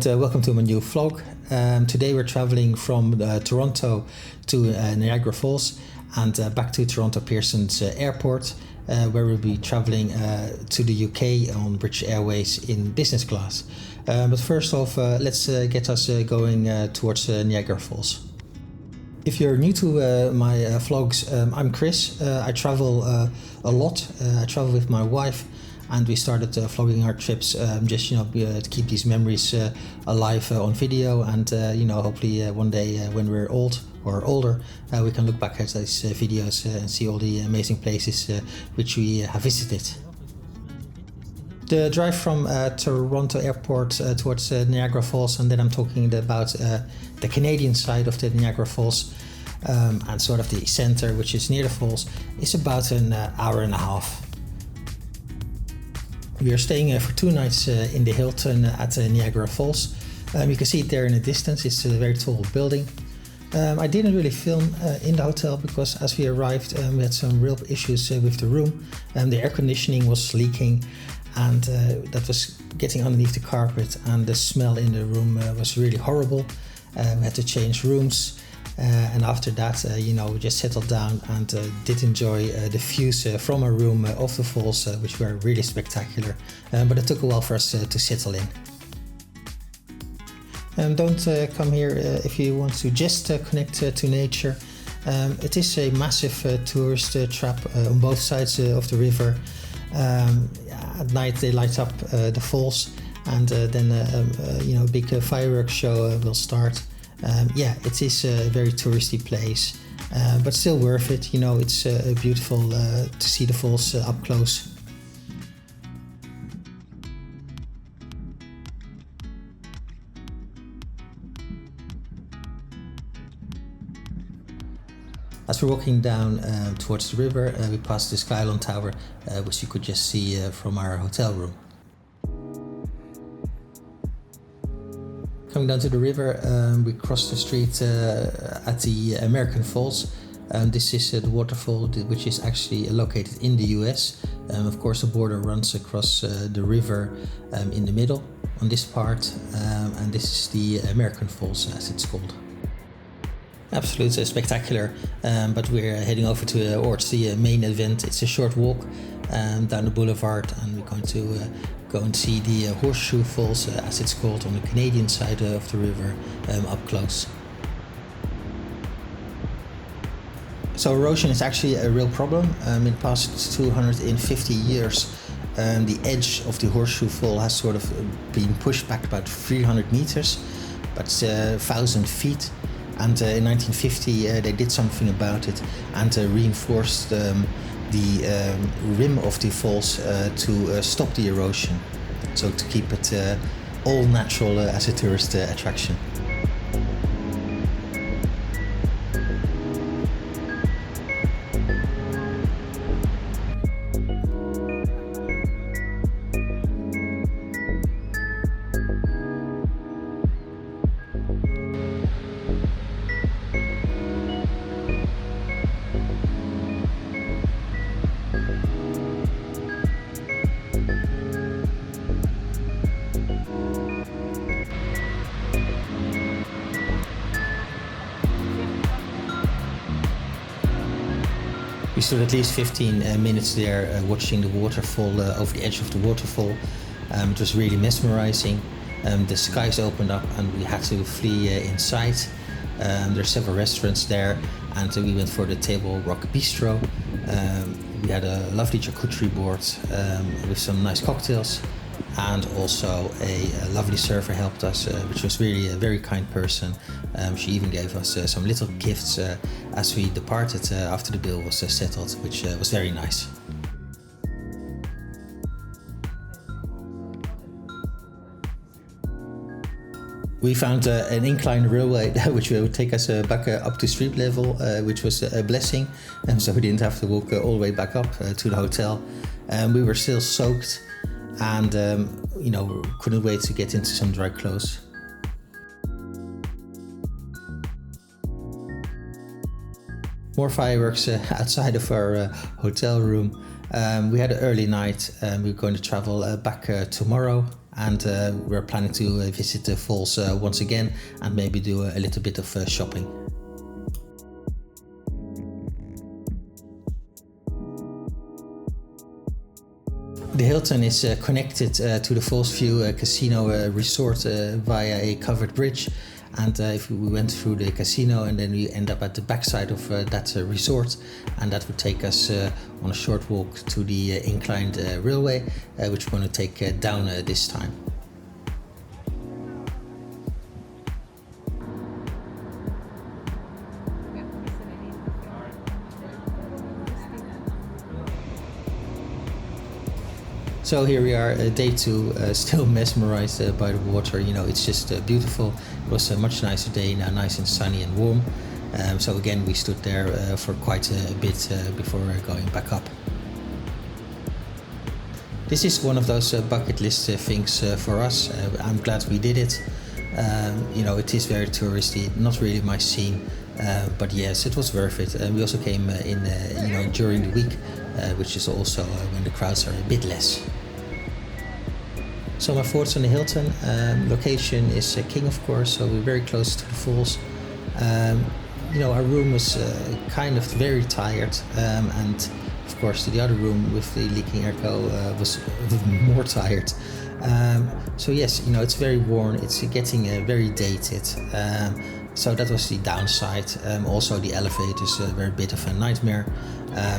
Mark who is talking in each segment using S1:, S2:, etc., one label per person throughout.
S1: and welcome to my new vlog. Today we're traveling from Toronto to Niagara Falls and back to Toronto Pearson's airport, where we'll be traveling to the UK on British Airways in business class. But first off, let's get us going towards Niagara Falls. If you're new to my vlogs, I'm Chris. I travel a lot. I travel with my wife. And we started vlogging our trips just to keep these memories alive on video, and hopefully one day when we're old or older we can look back at these videos and see all the amazing places which we have visited. The drive from Toronto Airport towards Niagara Falls, and then I'm talking about the Canadian side of the Niagara Falls and sort of the center, which is near the falls, is about an hour and a half. We are staying for 2 nights in the Hilton at Niagara Falls. You can see it there in the distance. It's a very tall building. I didn't really film in the hotel because as we arrived we had some real issues with the room. The air conditioning was leaking, and that was getting underneath the carpet, and the smell in the room was really horrible. We had to change rooms. And after that, we just settled down and did enjoy the views from our room of the falls, which were really spectacular. But it took a while for us to settle in. Don't come here if you want to just connect to nature. It is a massive tourist trap on both sides of the river. At night they light up the falls, and then a big fireworks show will start. It is a very touristy place, but still worth it. It's beautiful to see the falls up close. As we're walking down towards the river, we passed the Skylon Tower, which you could just see from our hotel room. Coming down to the river, we crossed the street at the American Falls. This is the waterfall, which is actually located in the US. Of course, the border runs across the river in the middle on this part, and this is the American Falls, as it's called. Absolutely spectacular, but we're heading over towards the main event. It's a short walk down the boulevard, and we're going to go and see the Horseshoe Falls, as it's called, on the Canadian side of the river, up close. So erosion is actually a real problem. In the past 250 years, the edge of the Horseshoe Fall has sort of been pushed back about 300 meters, but 1,000 feet. And in 1950 they did something about it and reinforced the rim of the falls to stop the erosion, so to keep it all natural as a tourist attraction. We stood at least 15 minutes there watching the waterfall over the edge of the waterfall. It was really mesmerizing. The skies opened up and we had to flee inside. There are several restaurants there, and we went for the Table Rock Bistro. We had a lovely charcuterie board with some nice cocktails, and also a lovely server helped us, which was really a very kind person. She even gave us some little gifts as we departed after the bill was settled, which was very nice. We found an incline railway which would take us back up to street level, which was a blessing, so we didn't have to walk all the way back up to the hotel. We were still soaked and couldn't wait to get into some dry clothes. More fireworks outside of our hotel room. We had an early night. We're going to travel back tomorrow, and we're planning to visit the falls once again and maybe do a little bit of shopping. The Hilton is connected to the Falls View Casino Resort via a covered bridge, and if we went through the casino and then we end up at the backside of that resort, and that would take us on a short walk to the inclined railway, which we're going to take down this time. So here we are, day 2, still mesmerized by the water. You know, it's just beautiful. It was a much nicer day now, nice and sunny and warm. So again, we stood there for quite a bit before going back up. This is one of those bucket list things for us. I'm glad we did it. You know, it is very touristy, not really my scene, but yes, it was worth it. We also came in, you know, during the week, which is also when the crowds are a bit less. So my thoughts on the Hilton. Location is king, of course, so we're very close to the falls. You know, our room was kind of very tired, and of course the other room with the leaking airco was more tired. So yes, you know, it's very worn, it's getting very dated. So that was the downside. Also the elevators were a bit of a nightmare.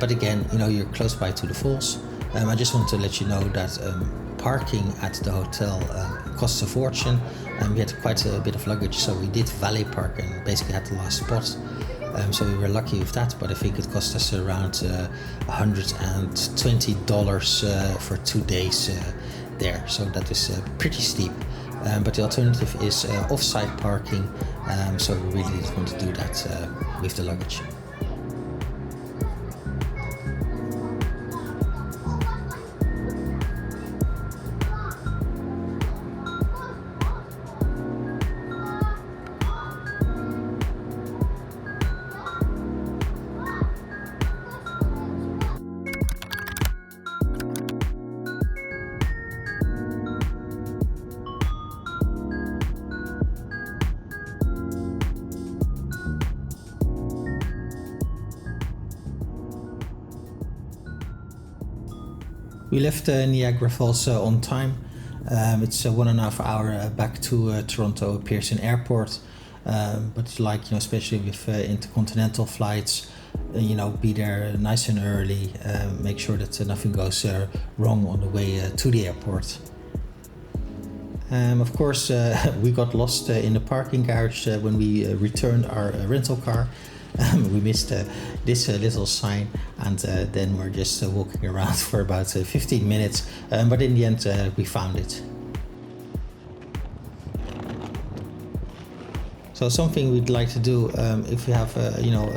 S1: But again, you know, you're close by to the falls. I just want to let you know that parking at the hotel costs a fortune, and we had quite a bit of luggage, so we did valet park and basically had the last spot. So we were lucky with that, but I think it cost us around $120 for 2 days there, so that is pretty steep. But the alternative is off-site parking, so we really didn't want to do that with the luggage. We left Niagara Falls on time. It's a 1.5 hour back to Toronto Pearson Airport. But like, you know, especially with intercontinental flights, you know, be there nice and early. Make sure that nothing goes wrong on the way to the airport. Of course, we got lost in the parking garage when we returned our rental car. We missed this little sign, and then we're just walking around for about 15 minutes, but in the end we found it. So something we'd like to do if we have you know,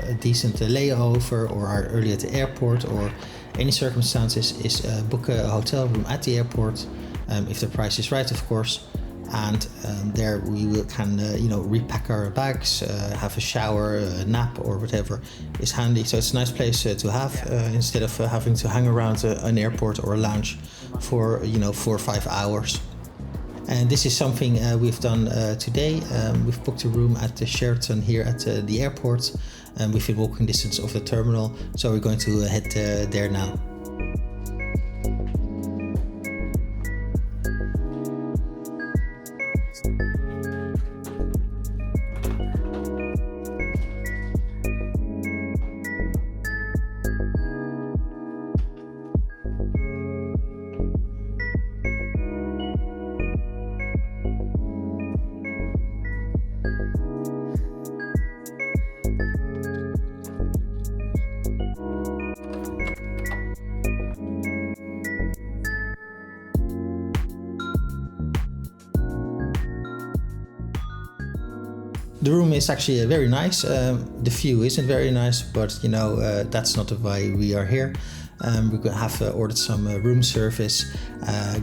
S1: a decent layover or are early at the airport or any circumstances is book a hotel room at the airport, if the price is right, of course. And there we can you know, repack our bags, have a shower, a nap or whatever is handy. So it's a nice place to have instead of having to hang around an airport or a lounge for, you know, 4 or 5 hours. And this is something we've done today. We've booked a room at the Sheraton here at the airport, and within walking distance of the terminal. So we're going to head there now. The room is actually very nice. The view isn't very nice, but you know, that's not why we are here. We have ordered some room service,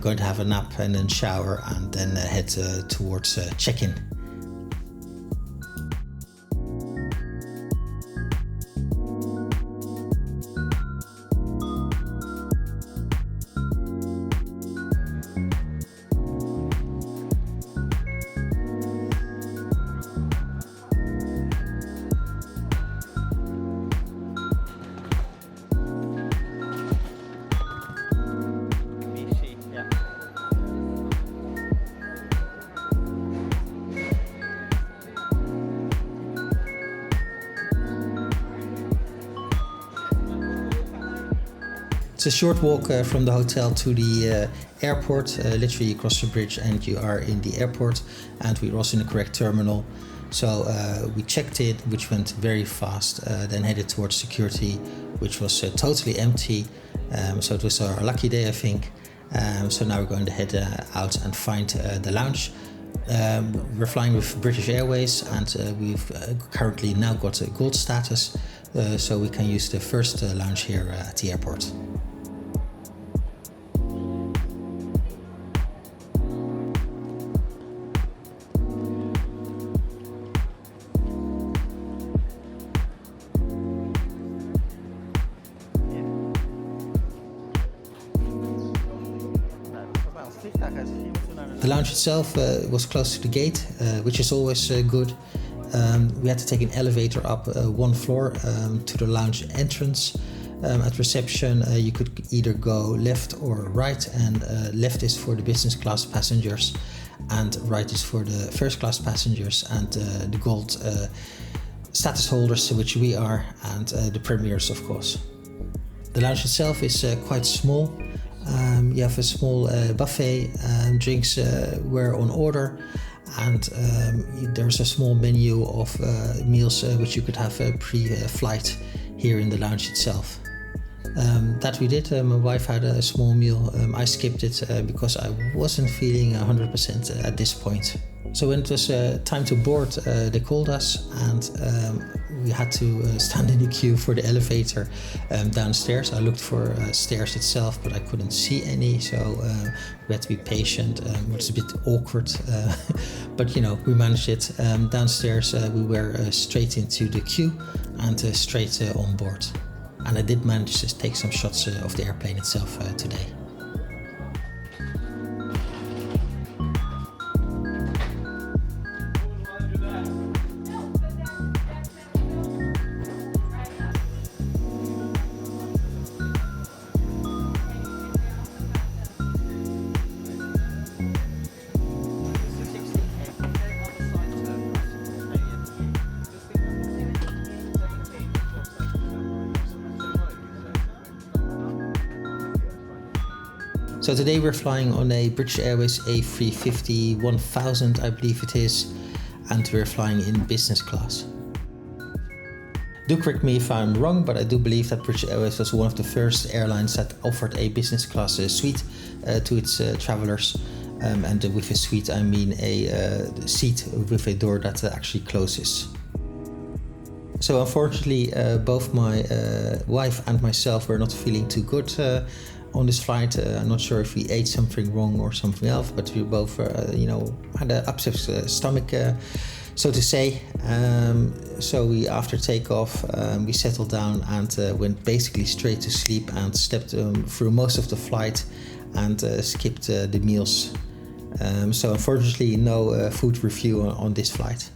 S1: going to have a nap and then shower and then head towards check-in. It's a short walk from the hotel to the airport. Literally you cross the bridge and you are in the airport, and we're also in the correct terminal. So we checked in, which went very fast, then headed towards security, which was totally empty. So it was our lucky day, I think. So now we're going to head out and find the lounge. We're flying with British Airways, and we've currently now got a gold status, so we can use the first lounge here at the airport. The lounge itself was close to the gate, which is always good. We had to take an elevator up one floor to the lounge entrance. At reception, you could either go left or right, and left is for the business class passengers, and right is for the first class passengers and the gold status holders, which we are, and the premiers, of course. The lounge itself is quite small. You have a small buffet, drinks were on order, and there's a small menu of meals which you could have pre-flight here in the lounge itself. That we did. My wife had a small meal. I skipped it because I wasn't feeling 100% at this point. So when it was time to board, they called us, and we had to stand in the queue for the elevator downstairs. I looked for stairs itself, but I couldn't see any, so we had to be patient. It was a bit awkward, but we managed it. Downstairs we were straight into the queue and straight on board. And I did manage to take some shots of the airplane itself today. So today we're flying on a British Airways A350 1000, I believe it is, and we're flying in business class. Do correct me if I'm wrong, but I do believe that British Airways was one of the first airlines that offered a business class suite to its travelers. And with a suite, I mean a seat with a door that actually closes. So unfortunately, both my wife and myself were not feeling too good on this flight. I'm not sure if we ate something wrong or something else, but we both, had an upset stomach, so to say. So we, after takeoff, we settled down and went basically straight to sleep and slept through most of the flight and skipped the meals. So unfortunately, no food review on this flight.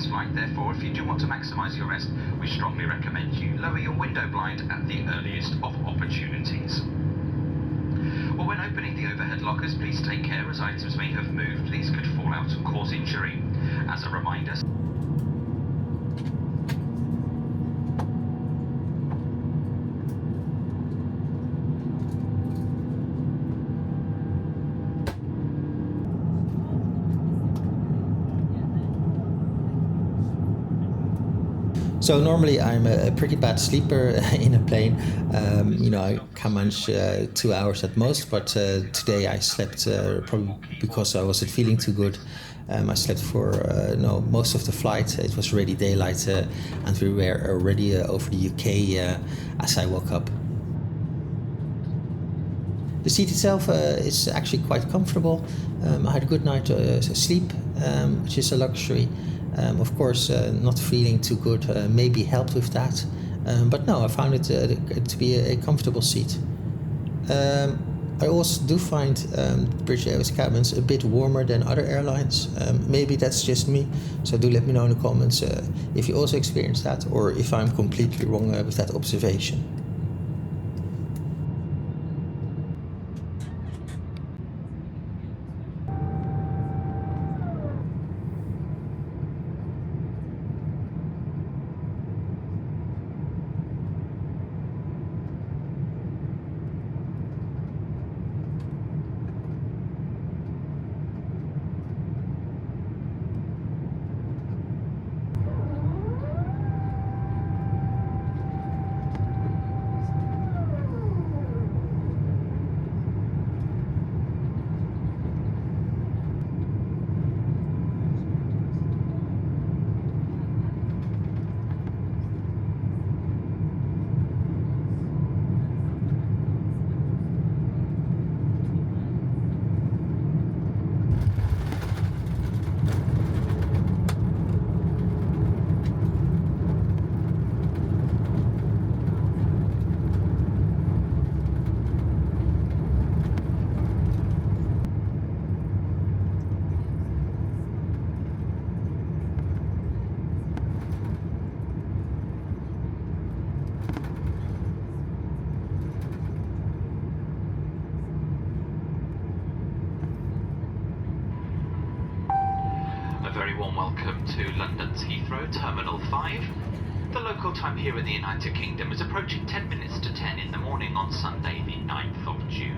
S2: Flight. Therefore, if you do want to maximise your rest, we strongly recommend you lower your window blind at the earliest of opportunities. Well, when opening the overhead lockers, please take care as items may have moved. These could fall out and cause injury. As a reminder,
S1: So normally I'm a pretty bad sleeper in a plane. I can manage 2 hours at most, but today I slept probably because I wasn't feeling too good. I slept for most of the flight. It was already daylight and we were already over the UK as I woke up. The seat itself is actually quite comfortable. I had a good night's sleep, which is a luxury. Of course, not feeling too good maybe helped with that. But no, I found it to be a comfortable seat. I also do find British Airways cabins a bit warmer than other airlines. Maybe that's just me, so do let me know in the comments if you also experience that or if I'm completely wrong with that observation.
S2: Warm welcome to London's Heathrow Terminal 5. The local time here in the United Kingdom is approaching 10 minutes to 10 in the morning on Sunday the 9th of June.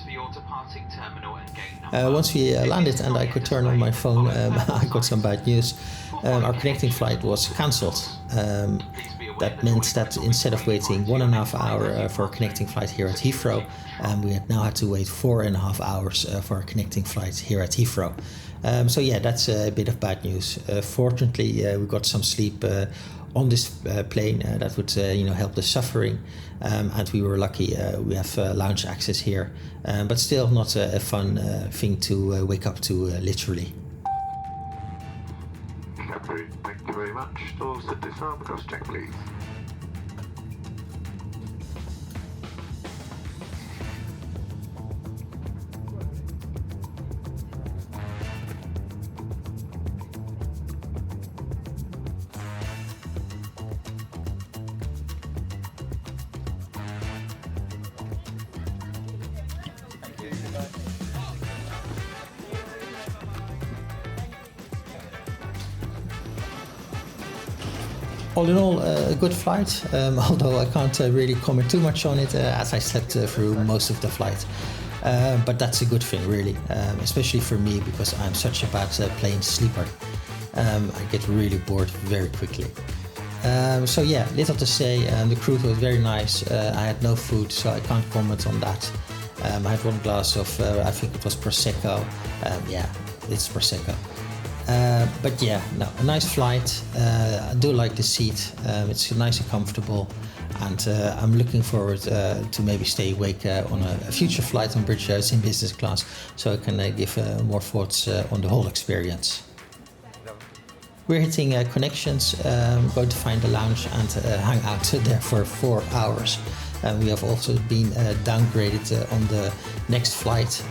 S2: For your departing terminal and gate number...
S1: Once we landed and I could turn on my phone, I got some bad news. Our connecting flight was cancelled. That meant that instead of waiting 1.5 hours for a connecting flight here at Heathrow, we had now had to wait 4.5 hours for a connecting flight here at Heathrow. So yeah, that's a bit of bad news. Fortunately, we got some sleep on this plane that would help the suffering, and we were lucky we have lounge access here, but still not a fun thing to wake up to literally.
S3: Thank you very much. Doors to disarm, cross check please.
S1: All in all, a good flight, although I can't really comment too much on it as I slept through most of the flight. But that's a good thing, really, especially for me because I'm such a bad plane sleeper. I get really bored very quickly. So yeah, little to say. The crew was very nice. I had no food, so I can't comment on that. I had one glass of, I think it was Prosecco. Yeah, it's Prosecco. But yeah, no, a nice flight. I do like the seat. It's nice and comfortable, and I'm looking forward to maybe stay awake on a future flight on British Airways in business class, so I can give more thoughts on the whole experience. We're hitting connections, going to find a lounge and hang out there for 4 hours. We have also been downgraded on the next flight,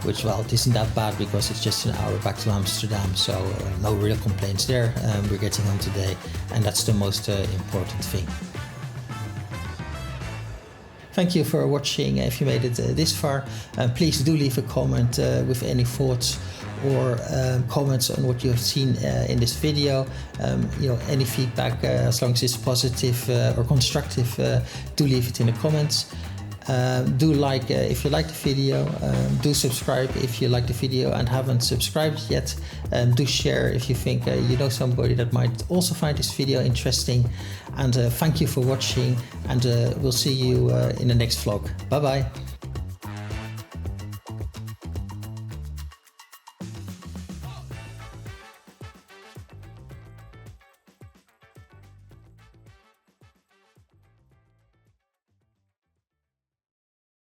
S1: which, well, it isn't that bad because it's just an hour back to Amsterdam, so no real complaints there. We're getting home today, and that's the most important thing. Thank you for watching. If you made it this far, please do leave a comment with any thoughts or comments on what you have seen in this video. Any feedback, as long as it's positive or constructive, do leave it in the comments. Do like if you like the video. Do subscribe if you like the video and haven't subscribed yet. Do share if you think you know somebody that might also find this video interesting. And thank you for watching, and we'll see you in the next vlog. Bye bye.